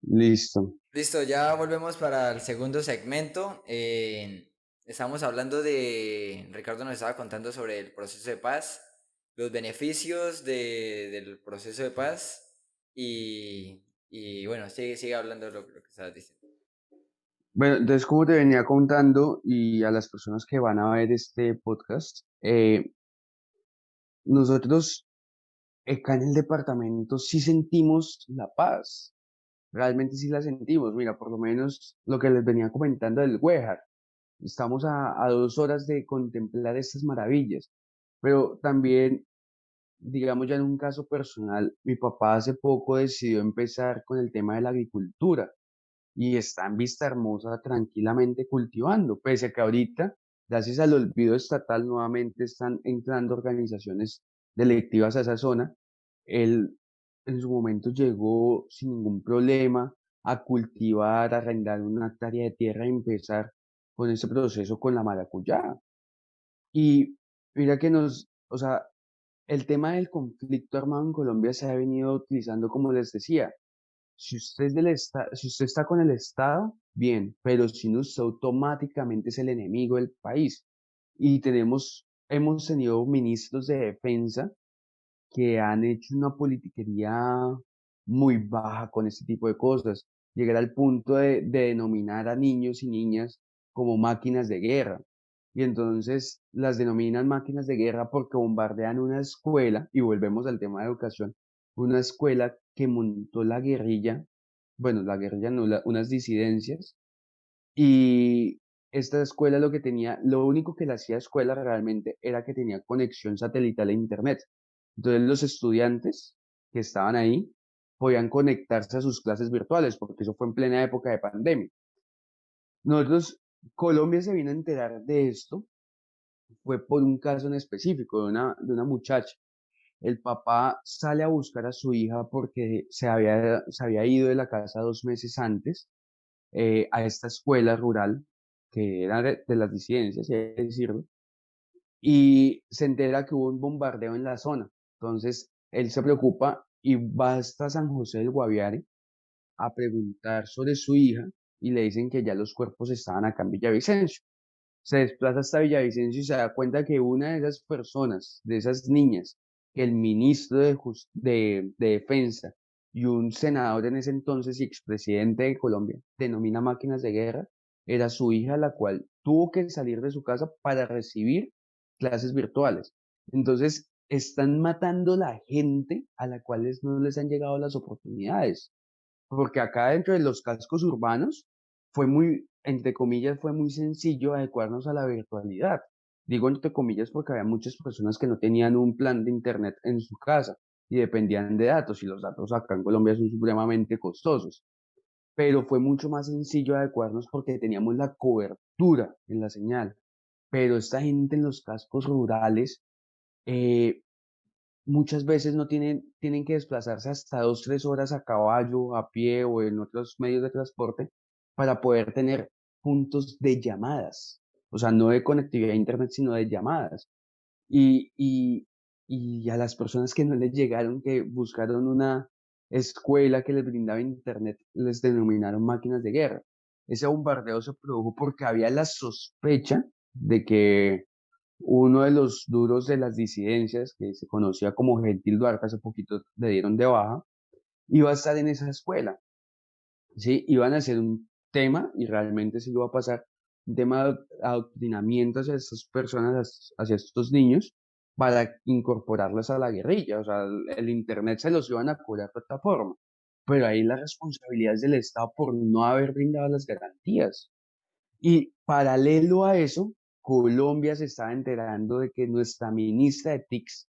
Listo. Listo, ya volvemos para el segundo segmento. Estamos hablando Ricardo nos estaba contando sobre el proceso de paz, los beneficios del proceso de paz y bueno, sigue hablando lo que estabas diciendo. Bueno, entonces como te venía contando y a las personas que van a ver este podcast, nosotros acá en el departamento sí sentimos la paz, realmente sí la sentimos. Mira, por lo menos lo que les venía comentando del Güejar, estamos a 2 horas de contemplar estas maravillas, pero también, digamos ya en un caso personal, mi papá hace poco decidió empezar con el tema de la agricultura. Y está en Vista Hermosa tranquilamente cultivando, pese a que ahorita, gracias al olvido estatal, nuevamente están entrando organizaciones delictivas a esa zona. Él en su momento llegó sin ningún problema a cultivar, a arrendar una hectárea de tierra y empezar con ese proceso con la maracuyá. Y mira que o sea, el tema del conflicto armado en Colombia se ha venido utilizando, como les decía, si usted está con el Estado, bien, pero si no, usted automáticamente es el enemigo del país. Y hemos tenido ministros de defensa que han hecho una politiquería muy baja con este tipo de cosas. Llegar al punto de denominar a niños y niñas como máquinas de guerra. Y entonces las denominan máquinas de guerra porque bombardean una escuela, y volvemos al tema de educación, una escuela que montó la guerrilla, bueno, la guerrilla no, unas disidencias, y esta escuela lo único que la hacía escuela realmente era que tenía conexión satelital a internet. Entonces los estudiantes que estaban ahí podían conectarse a sus clases virtuales, porque eso fue en plena época de pandemia. Nosotros, Colombia se vino a enterar de esto, fue por un caso en específico de una muchacha. El papá sale a buscar a su hija porque se había ido de la casa 2 meses antes, a esta escuela rural, que era de las disidencias, hay que decirlo, y se entera que hubo un bombardeo en la zona. Entonces, él se preocupa y va hasta San José del Guaviare a preguntar sobre su hija y le dicen que ya los cuerpos estaban acá en Villavicencio. Se desplaza hasta Villavicencio y se da cuenta que una de esas personas, de esas niñas, que el ministro de Defensa y un senador en ese entonces y expresidente de Colombia denomina máquinas de guerra, era su hija, la cual tuvo que salir de su casa para recibir clases virtuales. Entonces, están matando la gente a la cual no les han llegado las oportunidades. Porque acá dentro de los cascos urbanos entre comillas, fue muy sencillo adecuarnos a la virtualidad. Digo entre comillas porque había muchas personas que no tenían un plan de internet en su casa y dependían de datos, y los datos acá en Colombia son supremamente costosos. Pero fue mucho más sencillo adecuarnos porque teníamos la cobertura en la señal. Pero esta gente en los cascos rurales, eh, muchas veces no tienen que desplazarse hasta 2, 3 horas a caballo, a pie o en otros medios de transporte para poder tener puntos de llamadas. O sea, no de conectividad a internet, sino de llamadas. Y, y, y a las personas que no les llegaron, que buscaron una escuela que les brindaba internet, les denominaron máquinas de guerra. Ese bombardeo se produjo porque había la sospecha de que uno de los duros de las disidencias, que se conocía como Gentil Duarte, hace poquito le dieron de baja, iba a estar en esa escuela, ¿sí? Iban a hacer un tema, y realmente sí lo va a pasar, un tema de adoctrinamiento hacia estas personas, hacia estos niños, para incorporarlos a la guerrilla. O sea, el internet se los iban a cobrar de otra forma. Pero ahí la responsabilidad es del Estado por no haber brindado las garantías. Y paralelo a eso, Colombia se estaba enterando de que nuestra ministra de TICS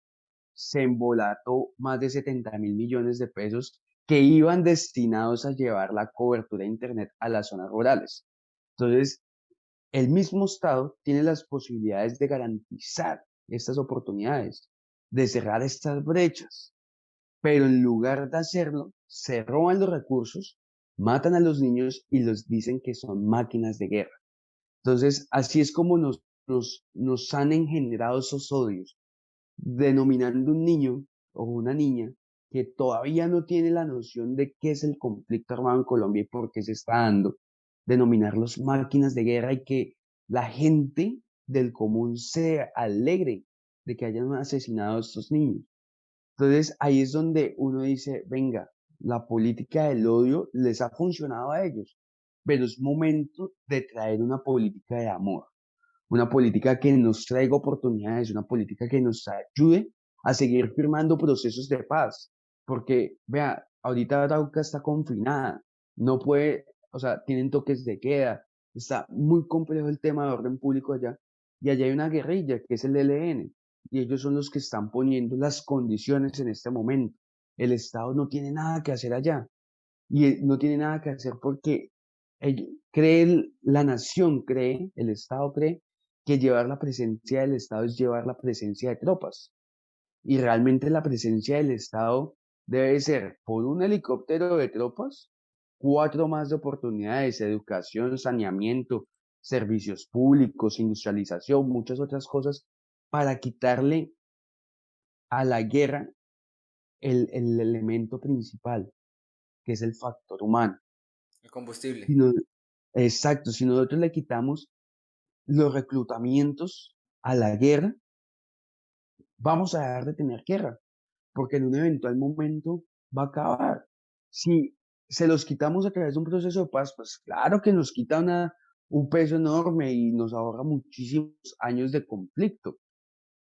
se embolató más de 70.000 millones de pesos que iban destinados a llevar la cobertura de Internet a las zonas rurales. Entonces, el mismo Estado tiene las posibilidades de garantizar estas oportunidades, de cerrar estas brechas, pero en lugar de hacerlo, se roban los recursos, matan a los niños y los dicen que son máquinas de guerra. Entonces, así es como nos han engendrado esos odios, denominando un niño o una niña que todavía no tiene la noción de qué es el conflicto armado en Colombia y por qué se está dando, denominarlos máquinas de guerra y que la gente del común se alegre de que hayan asesinado a estos niños. Entonces ahí es donde uno dice, venga, la política del odio les ha funcionado a ellos, pero es momento de traer una política de amor, una política que nos traiga oportunidades, una política que nos ayude a seguir firmando procesos de paz. Porque, vea, ahorita Arauca está confinada, no puede, o sea, tienen toques de queda, está muy complejo el tema de orden público allá, y allá hay una guerrilla que es el ELN, y ellos son los que están poniendo las condiciones en este momento. El Estado no tiene nada que hacer allá. Y no tiene nada que hacer porque la nación cree, el Estado cree que llevar la presencia del Estado es llevar la presencia de tropas. Y realmente la presencia del Estado debe ser por un helicóptero de tropas, cuatro más de oportunidades, educación, saneamiento, servicios públicos, industrialización, muchas otras cosas, para quitarle a la guerra el elemento principal, que es el factor humano. El combustible. Si no- exacto, si nosotros le quitamos los reclutamientos a la guerra, vamos a dejar de tener guerra, porque en un eventual momento va a acabar. Si se los quitamos a través de un proceso de paz, pues claro que nos quita un peso enorme y nos ahorra muchísimos años de conflicto.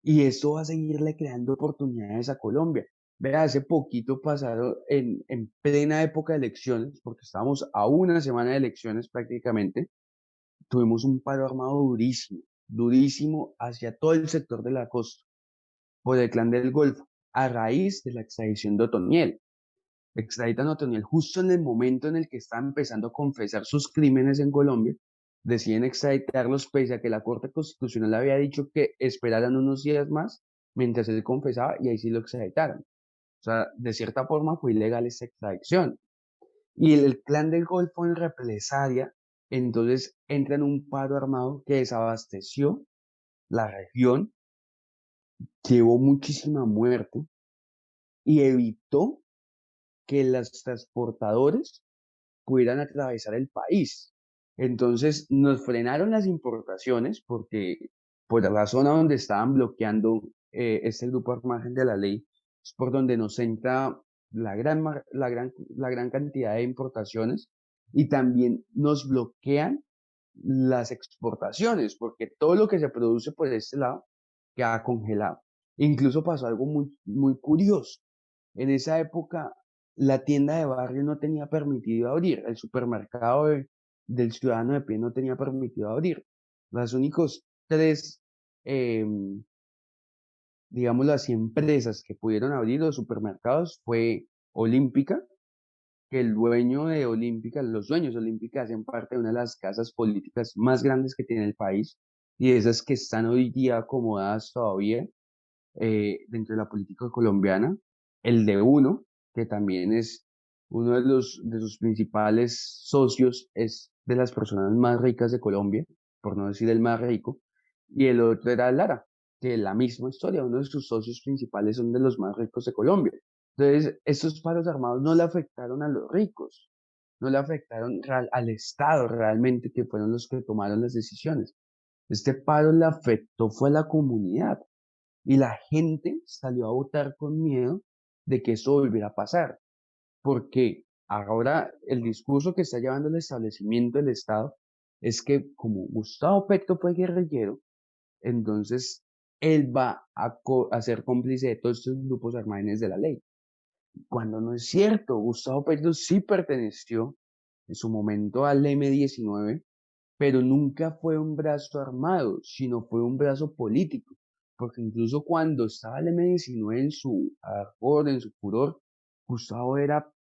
Y esto va a seguirle creando oportunidades a Colombia. Vea, hace poquito pasaron en plena época de elecciones, porque estábamos a una semana de elecciones prácticamente, tuvimos un paro armado durísimo, durísimo hacia todo el sector de la costa por el Clan del Golfo, a raíz de la extradición de Otoniel. Extraditan a Otoniel justo en el momento en el que está empezando a confesar sus crímenes en Colombia, deciden extraditarlos pese a que la Corte Constitucional había dicho que esperaran unos días más mientras él confesaba y ahí sí lo extraditaron. O sea, de cierta forma fue ilegal esa extradición. Y el Clan del Golfo en represalia, entonces entra en un paro armado que desabasteció la región, llevó muchísima muerte y evitó que los transportadores pudieran atravesar el país. Entonces nos frenaron las importaciones porque por la zona donde estaban bloqueando este grupo al margen de la ley, es por donde nos entra la gran cantidad de importaciones y también nos bloquean las exportaciones, porque todo lo que se produce por este lado queda congelado. Incluso pasó algo muy curioso. En esa época, la tienda de barrio no tenía permitido abrir, el supermercado del ciudadano de pie no tenía permitido abrir. Las únicos tres, digámoslo así, empresas que pudieron abrir los supermercados fue Olímpica, que el dueño de Olímpica, los dueños de Olímpica hacen parte de una de las casas políticas más grandes que tiene el país y esas que están hoy día acomodadas todavía dentro de la política colombiana. El de uno, que también es uno de sus principales socios, es de las personas más ricas de Colombia, por no decir el más rico, y el otro era Lara, que la misma historia, uno de sus socios principales son de los más ricos de Colombia. Entonces, estos paros armados no le afectaron a los ricos, no le afectaron al Estado realmente, que fueron los que tomaron las decisiones. Este paro le afectó fue a la comunidad y la gente salió a votar con miedo de que eso volviera a pasar, porque ahora el discurso que está llevando el establecimiento del Estado es que como Gustavo Petro fue guerrillero, entonces él va a ser cómplice de todos estos grupos armados de la ley. Cuando no es cierto, Gustavo Petro sí perteneció en su momento al M-19, pero nunca fue un brazo armado, sino fue un brazo político, porque incluso cuando estaba el M-19 en su ardor, en su furor, Gustavo era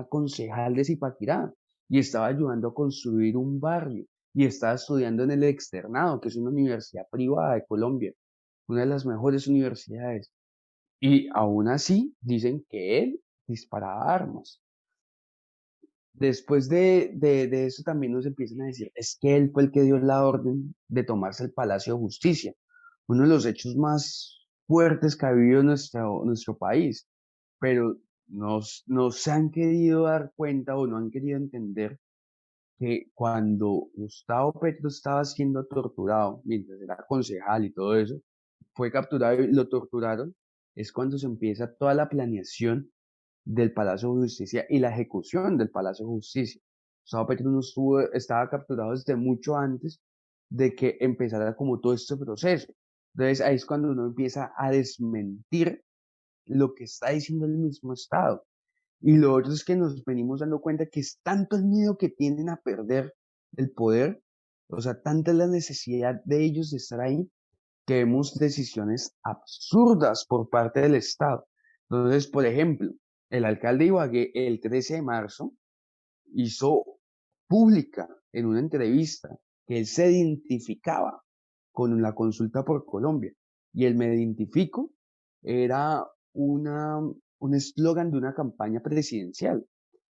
concejal de Zipaquirá y estaba ayudando a construir un barrio y estaba estudiando en el Externado, que es una universidad privada de Colombia, una de las mejores universidades. Y aún así dicen que él disparaba armas. Después de eso también nos empiezan a decir, es que él fue el que dio la orden de tomarse el Palacio de Justicia, uno de los hechos más fuertes que ha vivido nuestro país. pero no se han querido dar cuenta o no han querido entender que cuando Gustavo Petro estaba siendo torturado, mientras era concejal y todo eso, fue capturado y lo torturaron, es cuando se empieza toda la planeación del Palacio de Justicia y la ejecución del Palacio de Justicia. Gustavo Petro no estuvo, estaba capturado desde mucho antes de que empezara como todo este proceso. Entonces ahí es cuando uno empieza a desmentir lo que está diciendo el mismo Estado. Y lo otro es que nos venimos dando cuenta que es tanto el miedo que tienen a perder el poder, o sea, tanta es la necesidad de ellos de estar ahí, que vemos decisiones absurdas por parte del Estado. Entonces, por ejemplo, el alcalde de Ibagué el 13 de marzo hizo pública en una entrevista que él se identificaba con la consulta por Colombia. Y el me identifico era un eslogan de una campaña presidencial.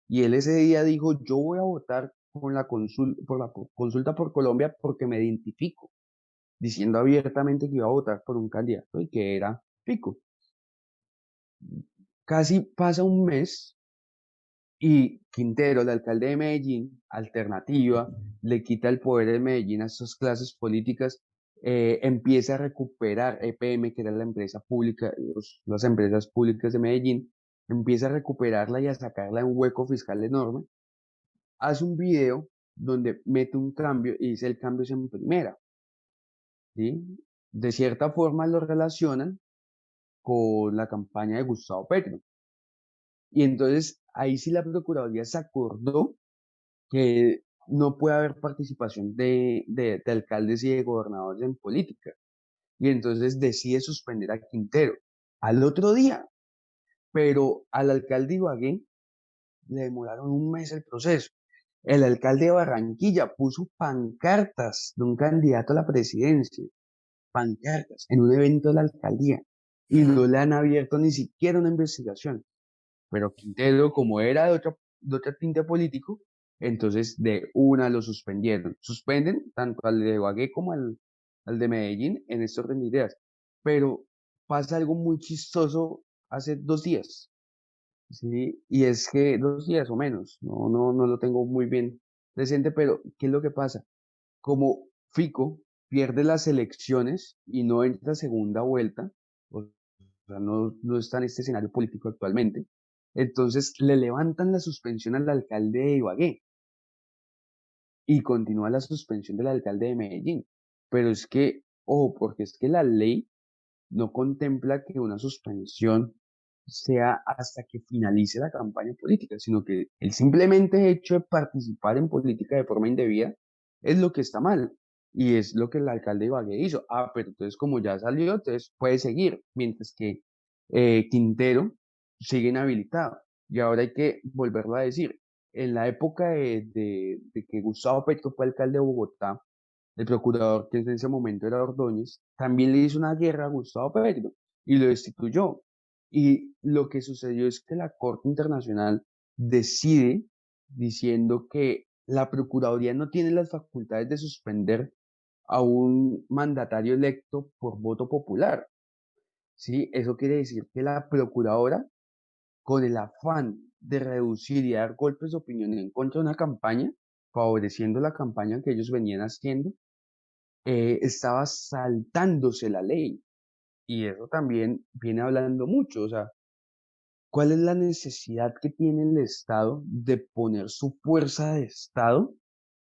Y él ese día dijo, yo voy a votar por la consulta por Colombia porque me identifico, diciendo abiertamente que iba a votar por un candidato y que era Fico. Casi pasa un mes y Quintero, el alcalde de Medellín, alternativa, le quita el poder de Medellín a estas clases políticas, empieza a recuperar EPM, que era la empresa pública, las empresas públicas de Medellín, empieza a recuperarla y a sacarla de un hueco fiscal enorme, hace un video donde mete un cambio y dice el cambio es en primera, ¿sí? De cierta forma lo relacionan con la campaña de Gustavo Petro. Y entonces ahí sí la Procuraduría se acordó que no puede haber participación de alcaldes y de gobernadores en política. Y entonces decide suspender a Quintero al otro día, pero al alcalde de Ibagué le demoraron un mes el proceso. El alcalde de Barranquilla puso pancartas de un candidato a la presidencia, pancartas, en un evento de la alcaldía, y no le han abierto ni siquiera una investigación. Pero Quintero, como era de otro tinte político, entonces de una lo suspendieron. Suspenden tanto al de Ibagué como al de Medellín en este orden de ideas. Pero pasa algo muy chistoso hace 2 días, ¿sí? Y es que 2 días o menos, no lo tengo muy bien presente, pero ¿qué es lo que pasa? Como Fico pierde las elecciones y no entra a segunda vuelta, o sea, no está en este escenario político actualmente, entonces le levantan la suspensión al alcalde de Ibagué y continúa la suspensión del alcalde de Medellín. Pero es que, ojo, porque es que la ley no contempla que una suspensión sea hasta que finalice la campaña política, sino que el simplemente hecho de participar en política de forma indebida es lo que está mal. Y es lo que el alcalde de Ibagué hizo. Ah, pero entonces como ya salió, entonces puede seguir, mientras que Quintero sigue inhabilitado. Y ahora hay que volverlo a decir. En la época de que Gustavo Petro fue alcalde de Bogotá, el procurador, que en ese momento era Ordóñez, también le hizo una guerra a Gustavo Petro y lo destituyó. Y lo que sucedió es que la Corte Internacional decide diciendo que la Procuraduría no tiene las facultades de suspender a un mandatario electo por voto popular. ¿Sí? Eso quiere decir que la Procuradora, con el afán de reducir y dar golpes de opinión en contra de una campaña, favoreciendo la campaña que ellos venían haciendo, estaba saltándose la ley. Y eso también viene hablando mucho, o sea, ¿cuál es la necesidad que tiene el Estado de poner su fuerza de Estado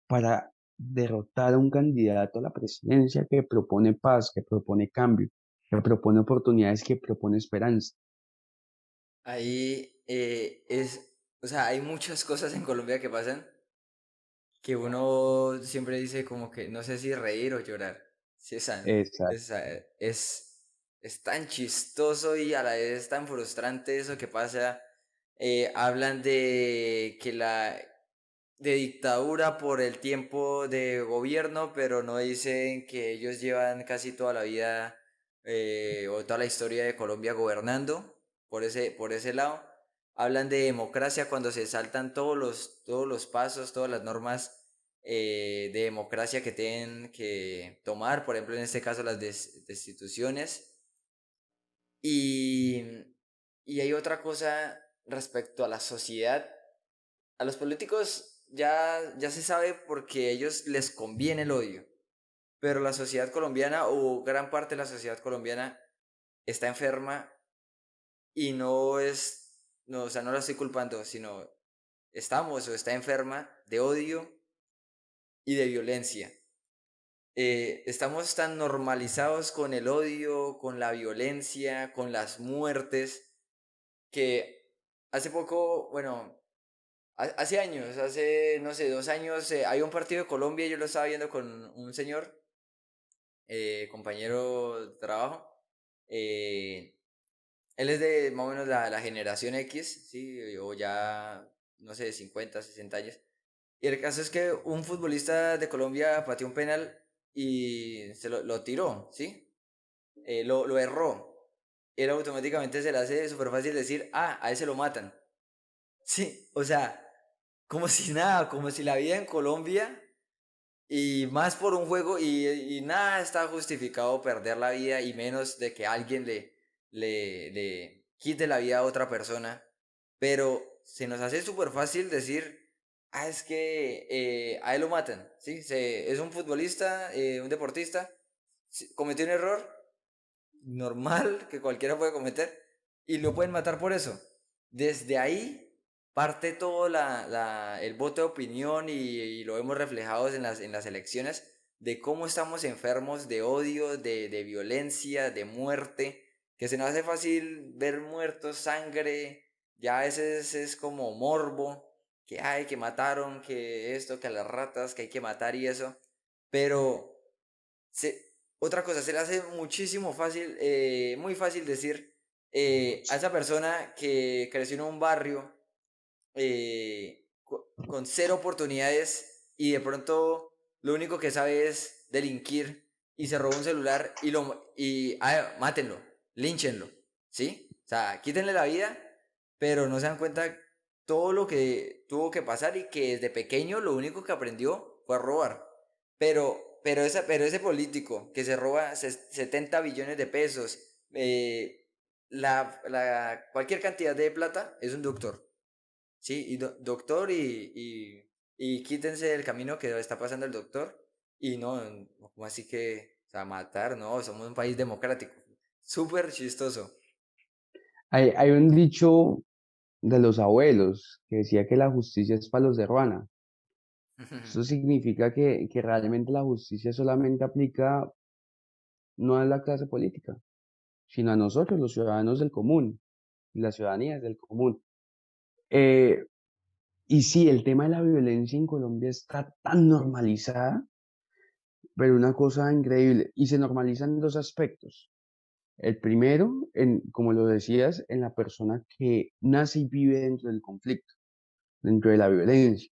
para derrotar a un candidato a la presidencia que propone paz, que propone cambio, que propone oportunidades, que propone esperanza? Ahí o sea, hay muchas cosas en Colombia que pasan que uno siempre dice como que no sé si reír o llorar. Sí, Exacto. es, es tan chistoso y a la vez tan frustrante eso que pasa. Hablan de que de dictadura por el tiempo de gobierno, pero no dicen que ellos llevan casi toda la vida o toda la historia de Colombia gobernando por ese lado. Hablan de democracia cuando se saltan todos los pasos, todas las normas de democracia que tienen que tomar, por ejemplo, en este caso las destituciones. Y, y hay otra cosa respecto a la sociedad. A los políticos ya se sabe porque a ellos les conviene el odio, pero la sociedad colombiana o gran parte de la sociedad colombiana está enferma y no es, no, o sea, no la estoy culpando, sino estamos o está enferma de odio y de violencia. Estamos tan normalizados con el odio, con la violencia, con las muertes, que hace poco, bueno, hace años, hace, no sé, 2 años, hay un partido de Colombia, yo lo estaba viendo con un señor, compañero de trabajo. eh, Él es de más o menos la generación X, ¿sí? O ya, no sé, 50 60 años. Y el caso es que un futbolista de Colombia pateó un penal y lo tiró, ¿sí? Lo erró. Él automáticamente se le hace súper fácil decir, ah, a ese lo matan. Sí, o sea, como si nada, como si la vida en Colombia y más por un juego y nada está justificado perder la vida y menos de que alguien le quite la vida a otra persona. Pero se nos hace súper fácil decir, ah, es que a él lo matan, ¿sí? Es un futbolista, un deportista, cometió un error normal que cualquiera puede cometer y lo pueden matar por eso. Desde ahí parte todo el voto de opinión y lo vemos reflejados en las elecciones de cómo estamos enfermos de odio, de violencia, de muerte, que se nos hace fácil ver muertos, sangre, ya a veces es como morbo, que hay que mataron, que esto, que a las ratas, que hay que matar y eso, pero otra cosa, se le hace muchísimo fácil, muy fácil decir a esa persona que creció en un barrio con cero oportunidades y de pronto lo único que sabe es delinquir y se robó un celular mátenlo, línchenlo, ¿sí? O sea, quítenle la vida, pero no se dan cuenta todo lo que tuvo que pasar y que desde pequeño lo único que aprendió fue a robar. Pero ese político que se roba 70 billones de pesos, cualquier cantidad de plata, es un doctor. Sí, y doctor y quítense del camino que está pasando el doctor. Y no, como así que, o sea, matar, no, somos un país democrático. Súper chistoso. Hay un dicho de los abuelos que decía que la justicia es para los de Ruana. Eso significa que realmente la justicia solamente aplica no a la clase política, sino a nosotros, los ciudadanos del común, y la ciudadanía es del común. Eh, y sí, el tema de la violencia en Colombia está tan normalizada, pero una cosa increíble, y se normaliza en dos aspectos. El primero, como lo decías, en la persona que nace y vive dentro del conflicto, dentro de la violencia.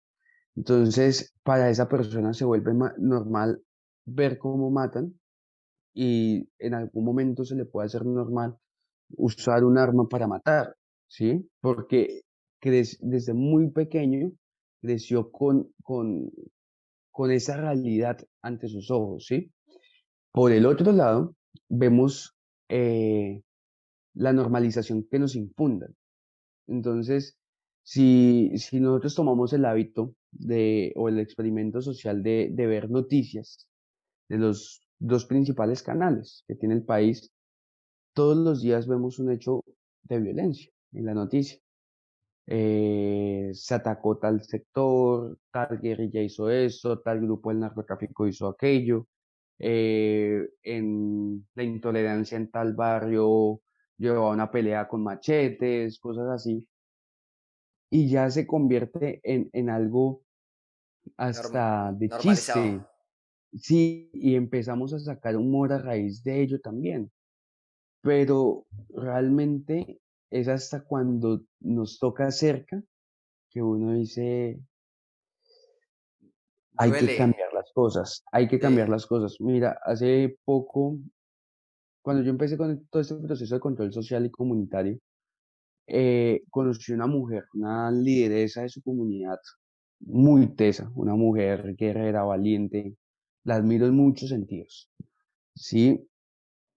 Entonces, para esa persona se vuelve normal ver cómo matan y en algún momento se le puede hacer normal usar un arma para matar, ¿sí? Porque desde muy pequeño creció con esa realidad ante sus ojos, ¿sí? Por el otro lado, vemos la normalización que nos infundan. Entonces, si nosotros tomamos el hábito o el experimento social de ver noticias de los dos principales canales que tiene el país, todos los días vemos un hecho de violencia en la noticia. Se atacó tal sector, tal guerrilla hizo eso, tal grupo del narcotráfico hizo aquello, en la intolerancia en tal barrio llevaba una pelea con machetes, cosas así, y ya se convierte en algo hasta de Normalizado. chiste, sí, y empezamos a sacar humor a raíz de ello también, pero realmente es hasta cuando nos toca cerca que uno dice, hay que Duele. cambiar las cosas, hay que cambiar Sí. las cosas. Mira, hace poco, cuando yo empecé con todo este proceso de control social y comunitario, conocí una mujer, una lideresa de su comunidad, muy tesa, una mujer guerrera, valiente, la admiro en muchos sentidos, ¿sí?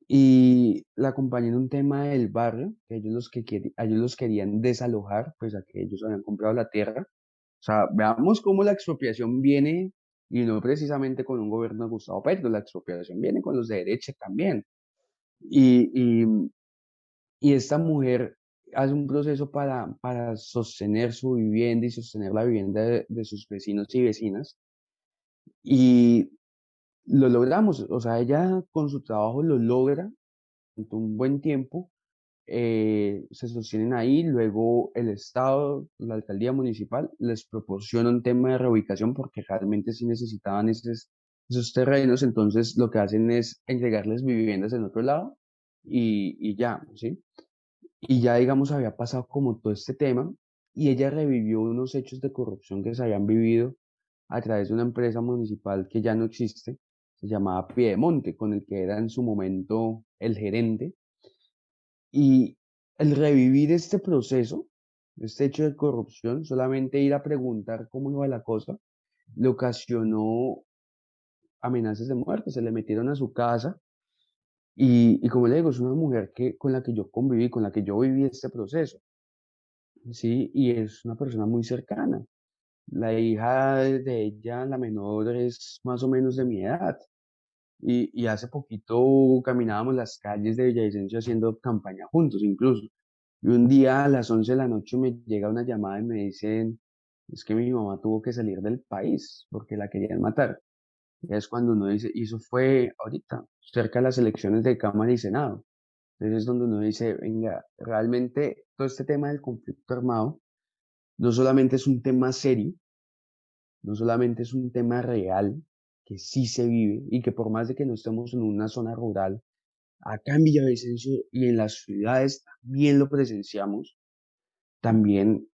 y la acompañé en un tema del barrio, que ellos los querían desalojar, pues a que ellos habían comprado la tierra. O sea, veamos cómo la expropiación viene, y no precisamente con un gobierno de Gustavo Petro, la expropiación viene con los de derecha también. Y, y, y esta mujer hace un proceso para sostener su vivienda y sostener la vivienda de sus vecinos y vecinas. Y lo logramos, o sea, ella con su trabajo lo logra durante un buen tiempo, se sostienen ahí, luego el Estado, la alcaldía municipal les proporciona un tema de reubicación porque realmente sí necesitaban esos terrenos, entonces lo que hacen es entregarles viviendas en otro lado y ya, ¿sí? Y ya, digamos, había pasado como todo este tema y ella revivió unos hechos de corrupción que se habían vivido a través de una empresa municipal que ya no existe, se llamaba Piedemonte, con el que era en su momento el gerente. Y el revivir este proceso, este hecho de corrupción, solamente ir a preguntar cómo iba la cosa, le ocasionó amenazas de muerte, se le metieron a su casa y como le digo, es una mujer con la que yo conviví, con la que yo viví este proceso, ¿sí? Y es una persona muy cercana. La hija de ella, la menor, es más o menos de mi edad. Y hace poquito caminábamos las calles de Villavicencio haciendo campaña juntos incluso. Y un día a las 11 de la noche me llega una llamada y me dicen, es que mi mamá tuvo que salir del país porque la querían matar. Y es cuando uno dice, y eso fue ahorita, cerca de las elecciones de Cámara y Senado. Entonces es donde uno dice, venga, realmente todo este tema del conflicto armado no solamente es un tema serio, no solamente es un tema real, que sí se vive y que por más de que no estemos en una zona rural, acá en Villavicencio y en las ciudades también lo presenciamos, también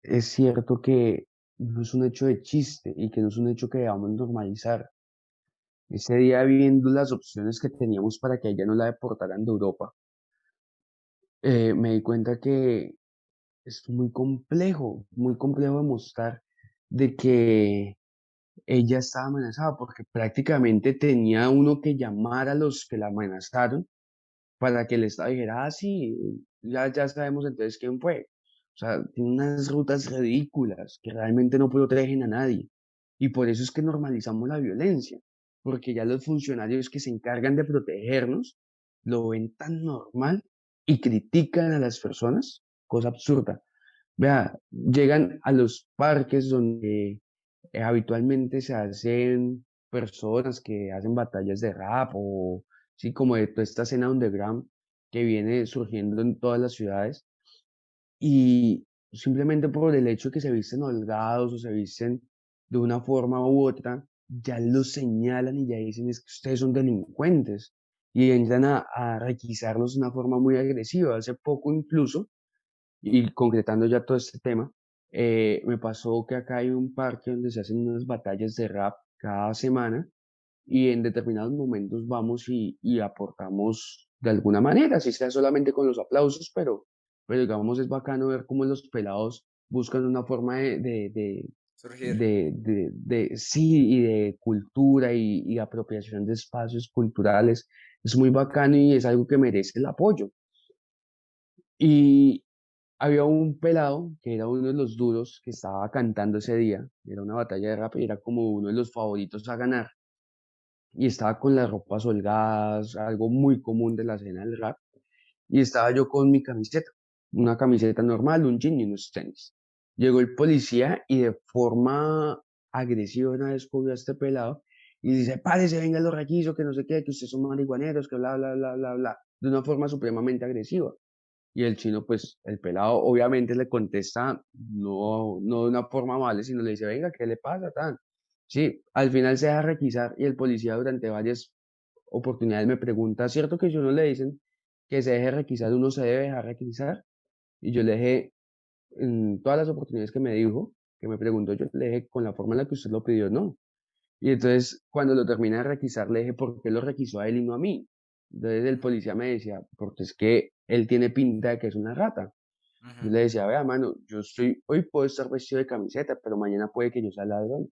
es cierto que no es un hecho de chiste y que no es un hecho que debamos normalizar. Ese día viendo las opciones que teníamos para que a ella no la deportaran de Europa, me di cuenta que es muy complejo demostrar de que ella estaba amenazada porque prácticamente tenía uno que llamar a los que la amenazaron para que el Estado dijera, ah, sí, ya sabemos entonces quién fue. O sea, tiene unas rutas ridículas que realmente no protegen a nadie. Y por eso es que normalizamos la violencia, porque ya los funcionarios que se encargan de protegernos lo ven tan normal y critican a las personas, cosa absurda. Vea, llegan a los parques donde habitualmente se hacen personas que hacen batallas de rap o sí, como de toda esta escena underground que viene surgiendo en todas las ciudades y simplemente por el hecho de que se visten holgados o se visten de una forma u otra, ya los señalan y ya dicen es que ustedes son delincuentes y entran a requisarlos de una forma muy agresiva. Hace poco incluso y concretando ya todo este tema, me pasó que acá hay un parque donde se hacen unas batallas de rap cada semana y en determinados momentos vamos y aportamos de alguna manera, si sea solamente con los aplausos, pero digamos es bacano ver cómo los pelados buscan una forma Surgir. sí, y de cultura y apropiación de espacios culturales. Es muy bacano y es algo que merece el apoyo. Y había un pelado que era uno de los duros que estaba cantando ese día. Era una batalla de rap y era como uno de los favoritos a ganar. Y estaba con las ropas holgadas, algo muy común de la escena del rap. Y estaba yo con mi camiseta, una camiseta normal, un jean y unos tenis. Llegó el policía y de forma agresiva una vez cogió a este pelado y dice, párese, venga los requisos, que no sé qué, que ustedes son marihuaneros, que bla, bla, bla, bla, bla. De una forma supremamente agresiva. Y el chino, pues, el pelado obviamente le contesta, no de una forma amable, sino le dice, venga, ¿qué le pasa, tan? Sí, al final se deja requisar y el policía durante varias oportunidades me pregunta, ¿cierto que si uno le dicen que se deje requisar, uno se debe dejar requisar? Y yo le dije, en todas las oportunidades que me dijo, que me preguntó, yo le dije, con la forma en la que usted lo pidió, no. Y entonces, cuando lo terminé de requisar, le dije, ¿por qué lo requisó a él y no a mí? Entonces el Ujú, policía me decía, porque es que él tiene pinta de que es una rata. ujú, Yo le decía, vea, mano, hoy puedo estar vestido de camiseta, pero mañana puede que yo sea ladrón.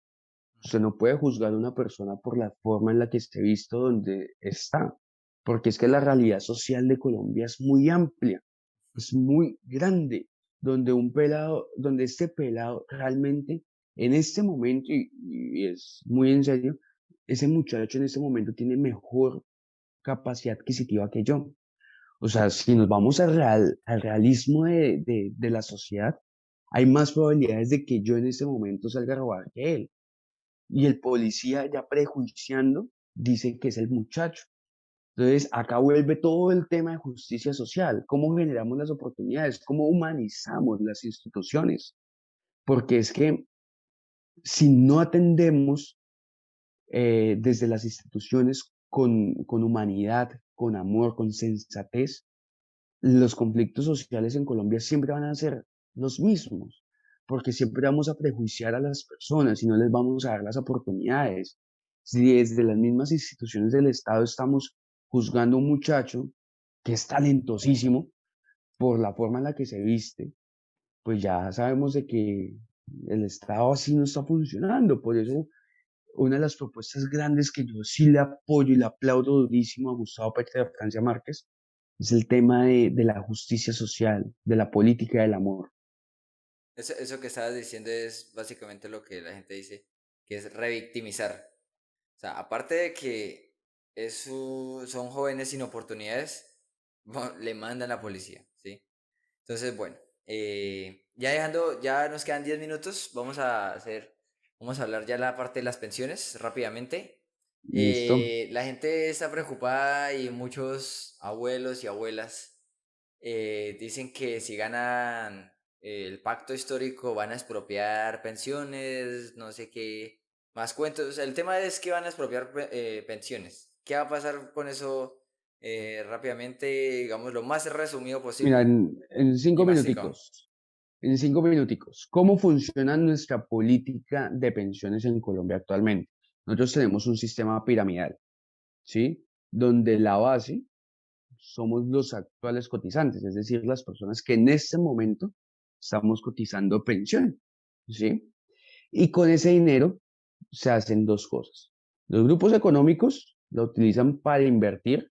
ujú. Usted no puede juzgar a una persona por la forma en la que esté visto donde está. porque es que la realidad social de Colombia es muy amplia, es muy grande, donde este pelado realmente en este momento, y es muy en serio, ese muchacho en este momento tiene mejor capacidad adquisitiva que yo. O sea, si nos vamos al realismo de la sociedad, hay más probabilidades de que yo en este momento salga a robar que él. Y el policía ya prejuiciando dice que es el muchacho. Entonces, acá vuelve todo el tema de justicia social, cómo generamos las oportunidades, cómo humanizamos las instituciones, porque es que si no atendemos desde las instituciones con humanidad, con amor, con sensatez, los conflictos sociales en Colombia siempre van a ser los mismos, porque siempre vamos a prejuiciar a las personas y no les vamos a dar las oportunidades. Si desde las mismas instituciones del Estado estamos juzgando a un muchacho que es talentosísimo por la forma en la que se viste, pues ya sabemos de que el Estado así no está funcionando. Por eso, una de las propuestas grandes que yo sí le apoyo y le aplaudo durísimo a Gustavo Petro y a Francia Márquez es el tema de la justicia social, de la política del amor. Eso que estabas diciendo es básicamente lo que la gente dice, que es revictimizar. O sea, aparte de que son jóvenes sin oportunidades, le mandan a la policía, ¿sí? Entonces, bueno, ya nos quedan 10 minutos, vamos a hablar ya la parte de las pensiones rápidamente. Listo. La gente está preocupada y muchos abuelos y abuelas dicen que si ganan el pacto histórico van a expropiar pensiones, no sé qué más cuentos. O sea, el tema es que van a expropiar pensiones. ¿Qué va a pasar con eso rápidamente? Digamos lo más resumido Mira, posible y masticado. en 5 minuticos, ¿cómo funciona nuestra política de pensiones en Colombia actualmente? Nosotros tenemos un sistema piramidal, ¿sí? Donde la base somos los actuales cotizantes, es decir, las personas que en este momento estamos cotizando pensión, ¿sí? Y con ese dinero se hacen dos cosas. Los grupos económicos lo utilizan para invertir,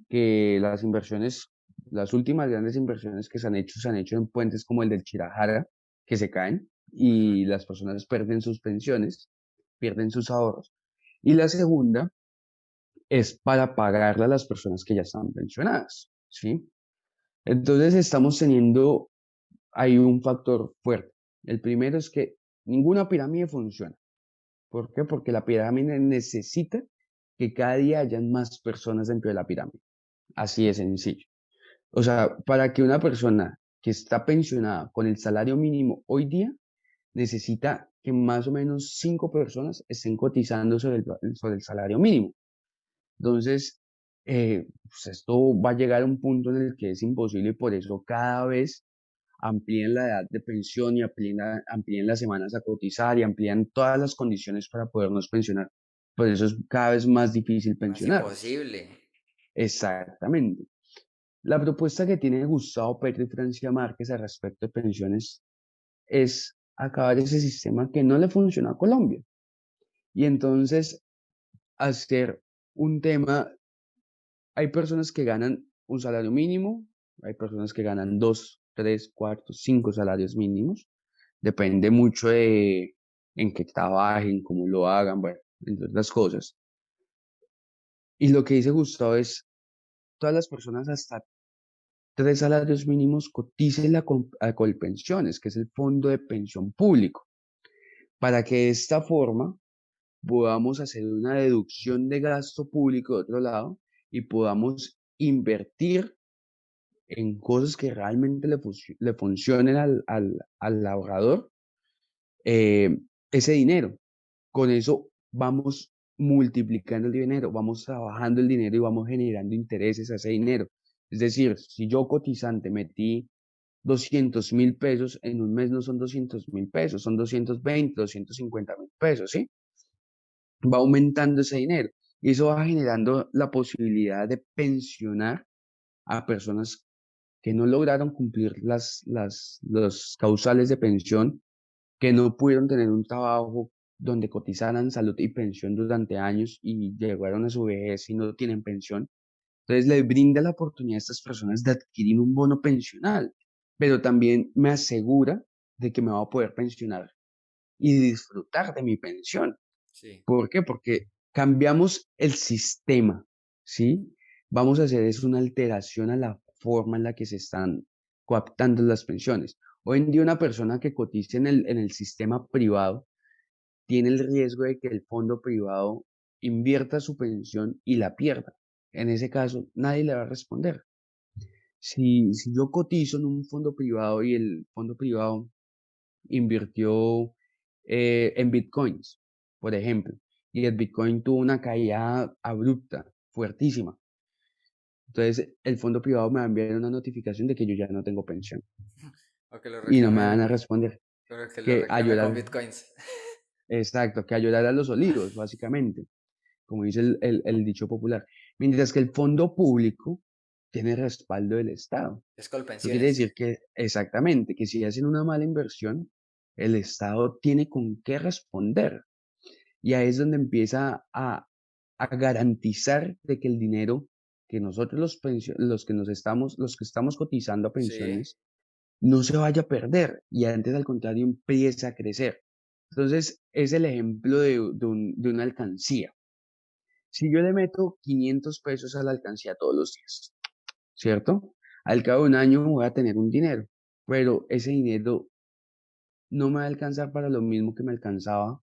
que las inversiones, las últimas grandes inversiones que se han hecho en puentes como el del Chirajara, que se caen Ujú. y las personas pierden sus pensiones, pierden sus ahorros. Y la segunda es para pagarle a las personas que ya están pensionadas, ¿sí? Entonces estamos teniendo ahí un factor fuerte. El primero es que ninguna pirámide funciona. ¿Por qué? Porque la pirámide necesita que cada día hayan más personas dentro de la pirámide. Así de sencillo. O sea, para que una persona que está pensionada con el salario mínimo hoy día necesita que más o menos 5 personas estén cotizando sobre el salario mínimo. Entonces, pues esto va a llegar a un punto en el que es imposible y por eso cada vez amplíen la edad de pensión y amplíen las semanas a cotizar y amplían todas las condiciones para podernos pensionar. Por eso es cada vez más difícil Más pensionarnos. imposible. Exactamente. La propuesta que tiene Gustavo Petro y Francia Márquez al respecto de pensiones es acabar ese sistema que no le funciona a Colombia. Y entonces hacer un tema, hay personas que ganan un salario mínimo, hay personas que ganan dos, tres, cuatro, cinco salarios mínimos. Depende mucho de en qué trabajen, cómo lo hagan, bueno, entre otras cosas. Y lo que dice Gustavo es, todas las personas hasta 3 salarios mínimos coticen a Colpensiones, que es el fondo de pensión público, para que de esta forma podamos hacer una deducción de gasto público de otro lado y podamos invertir en cosas que realmente le funcionen al ahorrador eh, ese dinero. Con eso vamos multiplicando el dinero, vamos trabajando el dinero y vamos generando intereses a ese dinero. Es decir, si yo cotizante metí 200.000 pesos, en un mes no son 200.000 pesos, son 220, 250.000 pesos, ¿sí? Va aumentando ese dinero y eso va generando la posibilidad de pensionar a personas que no lograron cumplir los causales de pensión, que no pudieron tener un trabajo donde cotizaran salud y pensión durante años y llegaron a su vejez y no tienen pensión. Entonces les brinda la oportunidad a estas personas de adquirir un bono pensional, pero también me asegura de que me voy a poder pensionar y disfrutar de mi pensión. Sí, ¿Por qué? Porque cambiamos el sistema, ¿sí? Vamos a hacer es una alteración a la forma en la que se están coaptando las pensiones. Hoy en día una persona que cotice en el sistema privado tiene el riesgo de que el fondo privado invierta su pensión y la pierda. En ese caso, nadie le va a responder. Si yo cotizo en un fondo privado y el fondo privado invirtió en bitcoins, por ejemplo, y el bitcoin tuvo una caída abrupta, fuertísima. Entonces, el fondo privado me va a enviar una notificación de que yo ya no tengo pensión o que lo y no me van a reclamen, responder. o que lo Que a reclame con llorar, bitcoins. exacto, que a llorar a los olivos, básicamente, como dice el dicho popular. Mientras que el fondo público tiene respaldo del Estado. Es con Eso quiere pensiones. decir que, exactamente, que si hacen una mala inversión, el Estado tiene con qué responder. Y ahí es donde empieza a garantizar de que el dinero que nosotros los que estamos cotizando a Sí, pensiones, no se vaya a perder y antes al contrario empieza a crecer. Entonces, es el ejemplo de una alcancía. Si yo le meto 500 pesos a la alcancía todos los días, ¿cierto? Al cabo de un año voy a tener un dinero, pero ese dinero no me va a alcanzar para lo mismo que me alcanzaba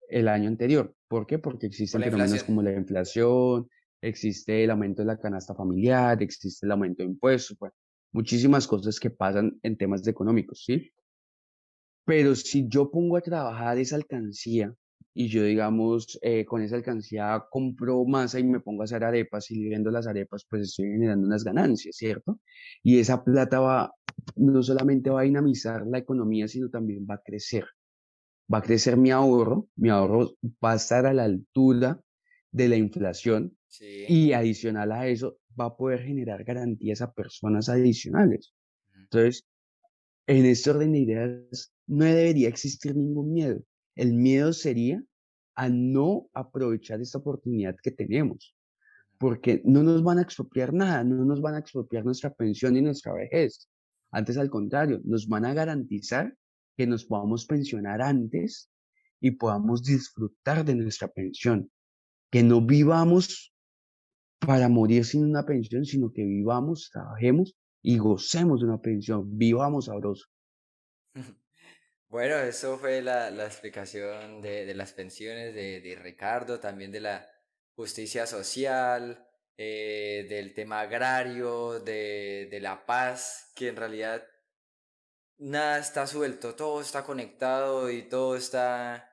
el año anterior. ¿Por qué? Porque por existen la fenómenos inflación. como la inflación, existe el aumento de la canasta familiar, existe el aumento de impuestos, bueno, muchísimas cosas que pasan en temas económicos, ¿sí? Pero si yo pongo a trabajar esa alcancía y yo, digamos, con esa alcancía compro masa y me pongo a hacer arepas y vendo las arepas, pues estoy generando unas ganancias, ¿cierto? Y esa plata no solamente va a dinamizar la economía, sino también va a crecer. Va a crecer mi ahorro va a estar a la altura de la inflación Sí. y adicional a eso va a poder generar garantías a personas adicionales. Ujú. Entonces, en este orden de ideas, no debería existir ningún miedo. El miedo sería a no aprovechar esta oportunidad que tenemos, porque no nos van a expropiar nada, no nos van a expropiar nuestra pensión ni nuestra vejez. Antes, al contrario, nos van a garantizar que nos podamos pensionar antes y podamos disfrutar de nuestra pensión, que no vivamos para morir sin una pensión, sino que vivamos, trabajemos y gocemos de una pensión, vivamos sabroso. Bueno, eso fue la explicación de las pensiones de Ricardo, también de la justicia social, del tema agrario, de la paz, que en realidad nada está suelto, todo está conectado y todo está,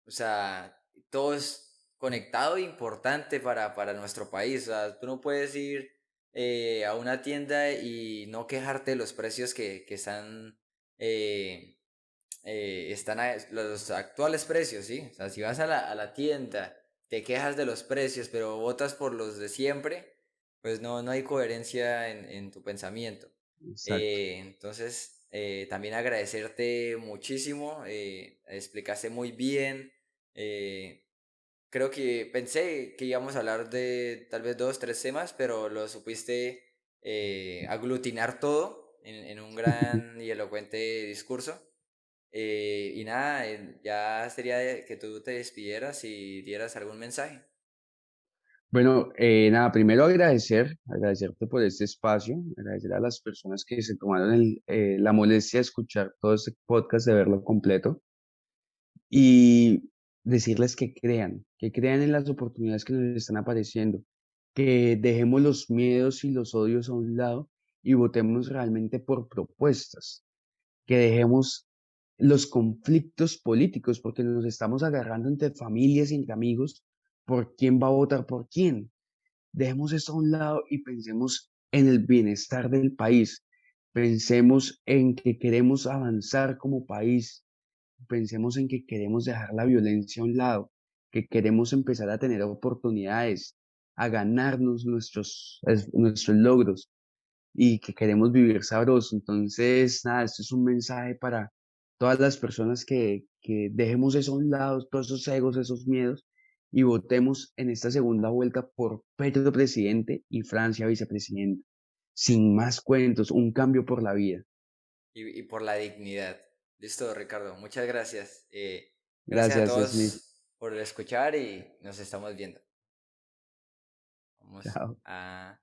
o sea, todo es conectado e importante para nuestro país. O sea, tú no puedes ir a una tienda y no quejarte de los precios que eh, están los actuales precios, ¿sí? O sea, si vas a la tienda, te quejas de los precios, pero votas por los de siempre, pues no hay coherencia en tu pensamiento. Exacto. Entonces, también agradecerte muchísimo, explicaste muy bien. eh, Creo que pensé que íbamos a hablar de tal vez dos, tres temas, pero lo supiste aglutinar todo en un gran y elocuente discurso. Y nada, ya sería que tú te despidieras y dieras algún mensaje. Bueno, nada, primero agradecerte por este espacio, agradecer a las personas que se tomaron la molestia de escuchar todo este podcast, de verlo completo y decirles que crean en las oportunidades que nos están apareciendo, que dejemos los miedos y los odios a un lado y votemos realmente por propuestas, que dejemos los conflictos políticos, porque nos estamos agarrando entre familias y entre amigos por quién va a votar por quién. Dejemos eso a un lado y pensemos en el bienestar del país. Pensemos en que queremos avanzar como país. Pensemos en que queremos dejar la violencia a un lado, que queremos empezar a tener oportunidades, a ganarnos nuestros logros y que queremos vivir sabroso. Entonces, nada, esto es un mensaje todas las personas que dejemos eso a un lado, todos esos egos, esos miedos, y votemos en esta segunda vuelta por Petro presidente y Francia vicepresidenta. Sin más cuentos, un cambio por la vida. y por la dignidad. Listo, Ricardo, muchas gracias. Gracias a Gracias, Smith. todos por escuchar y nos estamos viendo. Vamos Chao. a...